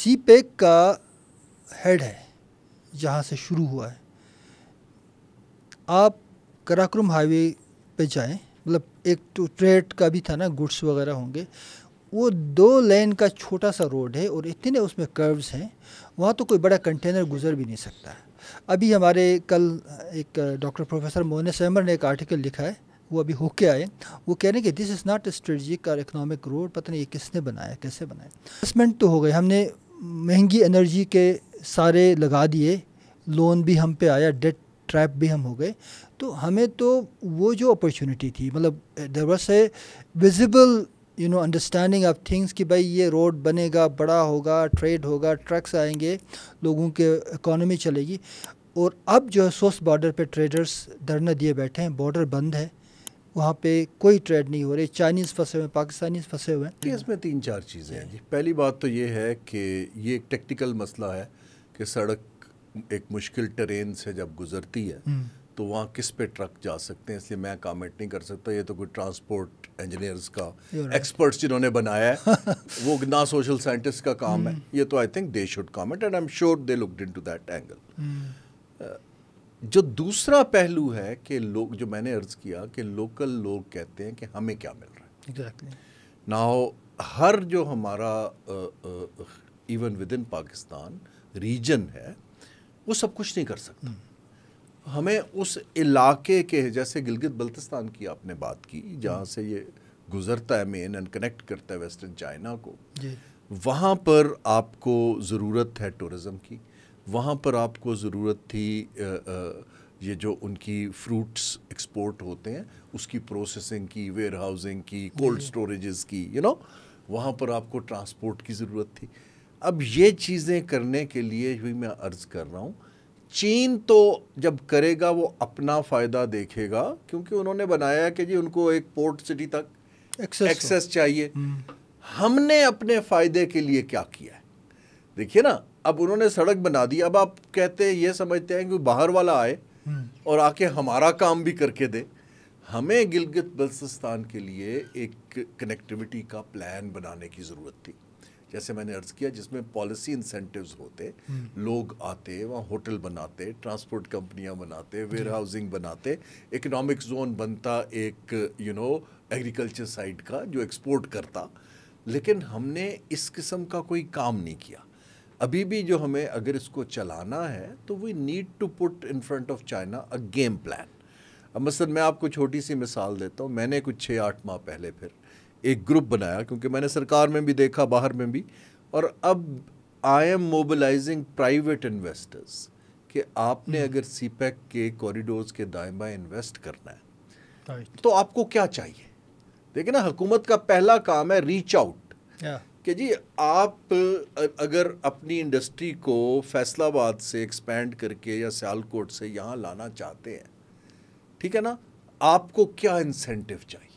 سی pack کا head ہے جہاں سے شروع ہوا ہے. آپ کراکرم ہائی وے پہ جائیں, مطلب ایک تو ٹریڈ کا بھی تھا نا, گڈس وغیرہ ہوں گے, وہ 2 لین کا چھوٹا سا روڈ ہے اور اتنے اس میں کروز ہیں, وہاں تو کوئی بڑا کنٹینر گزر بھی نہیں سکتا ہے. ابھی ہمارے کل ایک ڈاکٹر پروفیسر مونس احمد نے ایک آرٹیکل لکھا ہے, وہ ابھی ہو کے آئے, وہ کہہ رہے ہیں کہ دس از ناٹ اے اسٹریٹجک اور اکنامک روڈ, پتہ نہیں یہ کس نے بنایا, کیسے بنایا. انویسٹمنٹ تو ہو گئے, ہم نے مہنگی انرجی کے سارے لگا دیے, لون بھی ہم پہ آیا, ڈیٹ ٹریپ بھی ہم ہو گئے. تو ہمیں تو وہ جو اپرچونٹی تھی, مطلب there was a visible understanding of things کہ بھائی یہ روڈ بنے گا, بڑا ہوگا, ٹریڈ ہوگا, ٹرکس آئیں گے, لوگوں کے اکانومی چلے گی. اور اب جو ہے سوس بارڈر پہ ٹریڈرز دھرنا دیے بیٹھے ہیں, بارڈر بند ہے, وہاں پہ کوئی ٹریڈ نہیں ہو رہی, چائنیز پھنسے ہوئے ہیں, پاکستانیز پھنسے ہوئے ہیں. اس میں 3-4 چیزیں ہیں جی. پہلی بات تو یہ ہے کہ یہ ایک ٹیکنیکل مسئلہ ہے کہ سڑک ایک مشکل ٹرین سے جب گزرتی ہے تو وہاں کس پہ ٹرک جا سکتے ہیں, اس لیے میں کامنٹ نہیں کر سکتا. یہ تو کوئی ٹرانسپورٹ انجینئرز کا, ایکسپرٹس جنہوں نے بنایا ہے, وہ نہ سوشل سائنٹسٹ کا کام ہے. یہ تو I think they should comment and I am sure they looked into that angle. جو دوسرا پہلو ہے کہ لوگ, جو میں نے عرض کیا کہ لوکل لوگ کہتے ہیں کہ ہمیں کیا مل رہا ہے. ناؤ ہر جو ہمارا even with in Pakistan region ہے وہ سب کچھ نہیں کر سکتا. ہمیں اس علاقے کے, جیسے گلگت بلتستان کی آپ نے بات کی, جہاں سے یہ گزرتا ہے مین اینڈ کنیکٹ کرتا ہے ویسٹرن چائنا کو, وہاں پر آپ کو ضرورت ہے ٹورزم کی, وہاں پر آپ کو ضرورت تھی یہ جو ان کی فروٹس ایکسپورٹ ہوتے ہیں اس کی پروسیسنگ کی, ویئر ہاؤسنگ کی, کولڈ سٹوریجز کی, وہاں پر آپ کو ٹرانسپورٹ کی ضرورت تھی. اب یہ چیزیں کرنے کے لیے بھی میں عرض کر رہا ہوں, چین تو جب کرے گا وہ اپنا فائدہ دیکھے گا, کیونکہ انہوں نے بنایا کہ جی ان کو ایک پورٹ سٹی تک ایکسیس چاہیے. ہم نے اپنے فائدے کے لیے کیا کیا ہے دیکھیے نا, اب انہوں نے سڑک بنا دی, اب آپ کہتے ہیں, یہ سمجھتے ہیں کہ باہر والا آئے اور آ کے ہمارا کام بھی کر کے دے. ہمیں گلگت بلتستان کے لیے ایک کنیکٹیوٹی کا پلان بنانے کی ضرورت تھی, جیسے میں نے عرض کیا, جس میں پالیسی انسینٹیوز ہوتے, لوگ آتے, وہاں ہوٹل بناتے, ٹرانسپورٹ کمپنیاں بناتے, ویئر ہاؤسنگ بناتے, اکنامک زون بنتا ایک ایگریکلچر سائڈ کا جو ایکسپورٹ کرتا. لیکن ہم نے اس قسم کا کوئی کام نہیں کیا. ابھی بھی جو ہمیں اگر اس کو چلانا ہے تو we need to put in front of China a game plan. اب مثلا میں آپ کو چھوٹی سی مثال دیتا ہوں. میں نے کچھ 6-8 ماہ پہلے پھر ایک گروپ بنایا, کیونکہ میں نے سرکار میں بھی دیکھا, باہر میں بھی, اور اب I am mobilising private investors کہ آپ نے اگر سی پیک کے کوریڈورز کے دائیں بائیں انویسٹ کرنا ہے تو آپ کو کیا چاہیے. دیکھیں نا, حکومت کا پہلا کام ہے ریچ آؤٹ, کہ جی آپ اگر اپنی انڈسٹری کو فیصل آباد سے ایکسپینڈ کر کے یا سیالکوٹ سے یہاں لانا چاہتے ہیں, ٹھیک ہے نا, آپ کو کیا انسینٹیو چاہیے.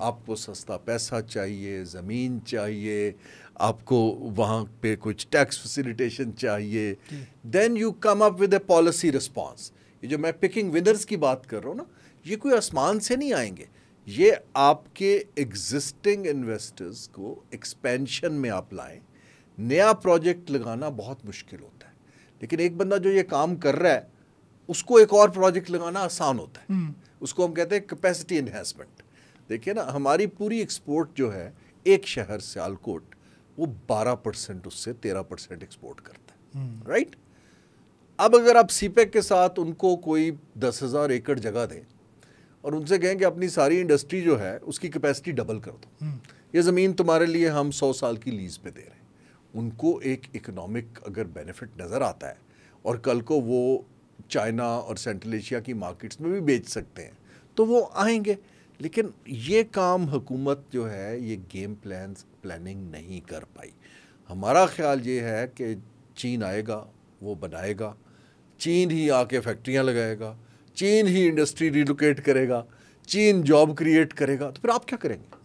آپ کو سستا پیسہ چاہیے, زمین چاہیے, آپ کو وہاں پہ کچھ ٹیکس فیسیلیٹیشن چاہیے. Then you come up with a policy response. یہ جو میں پکنگ ونرز کی بات کر رہا ہوں نا, یہ کوئی آسمان سے نہیں آئیں گے. یہ آپ کے ایگزسٹنگ انویسٹرز کو ایکسپینشن میں آپ لائیں. نیا پروجیکٹ لگانا بہت مشکل ہوتا ہے, لیکن ایک بندہ جو یہ کام کر رہا ہے اس کو ایک اور پروجیکٹ لگانا آسان ہوتا ہے. اس کو ہم کہتے ہیں کیپیسٹی انہینسمنٹ. دیکھیں نا, ہماری پوری ایکسپورٹ جو ہے, ایک شہر سیالکوٹ, وہ 12% اس سے 13% ایکسپورٹ کرتا ہے, رائٹ. اب اگر آپ سی پیک کے ساتھ ان کو کوئی 10,000 ایکڑ جگہ دیں اور ان سے کہیں کہ اپنی ساری انڈسٹری جو ہے اس کی کیپیسٹی ڈبل کر دو, یہ زمین تمہارے لیے ہم 100 سال کی لیز پہ دے رہے ہیں, ان کو ایک اکنامک اگر بینیفٹ نظر آتا ہے اور کل کو وہ چائنا اور سینٹرل ایشیا کی مارکیٹس میں بھی بیچ سکتے ہیں تو وہ آئیں گے. لیکن یہ کام حکومت جو ہے یہ گیم پلاننگ نہیں کر پائی. ہمارا خیال یہ ہے کہ چین آئے گا, وہ بنائے گا, چین ہی آ کے فیکٹریاں لگائے گا, چین ہی انڈسٹری ریلوکیٹ کرے گا, چین جاب کریٹ کرے گا, تو پھر آپ کیا کریں گے.